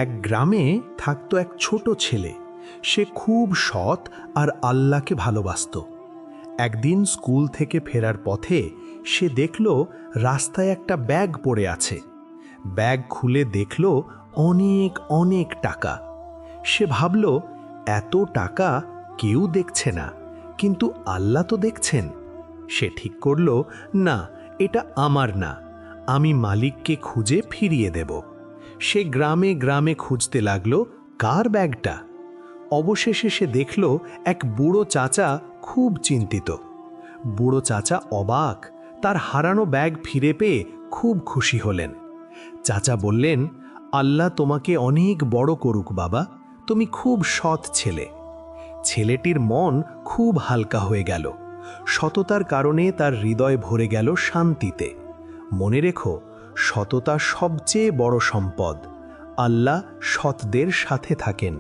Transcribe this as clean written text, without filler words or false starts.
এক গ্রামে থাকতো এক ছোট ছেলে। সে খুব সৎ আর আল্লাহকে ভালোবাসত। একদিন স্কুল থেকে ফেরার পথে সে দেখল রাস্তায় একটা ব্যাগ পড়ে আছে। ব্যাগ খুলে দেখল অনেক অনেক টাকা। সে ভাবল, এত টাকা কেউ দেখছে না, কিন্তু আল্লাহ তো দেখছেন। সে ঠিক করল, না, এটা আমার না, আমি মালিককে খুঁজে ফিরিয়ে দেব। সে গ্রামে গ্রামে খুঁজতে লাগলো কার ব্যাগটা। অবশেষে সে দেখল এক বুড়ো চাচা খুব চিন্তিত। বুড়ো চাচা অবাক, তার হারানো ব্যাগ ফিরে পেয়ে খুব খুশি হলেন। চাচা বললেন, আল্লাহ তোমাকে অনেক বড় করুক বাবা, তুমি খুব সৎ ছেলে। ছেলেটির মন খুব হালকা হয়ে গেল। সততার কারণে তার হৃদয় ভরে গেল শান্তিতে। মনে রেখো, সততা সবচেয়ে বড় সম্পদ। আল্লাহ সৎদের সাথে থাকেন।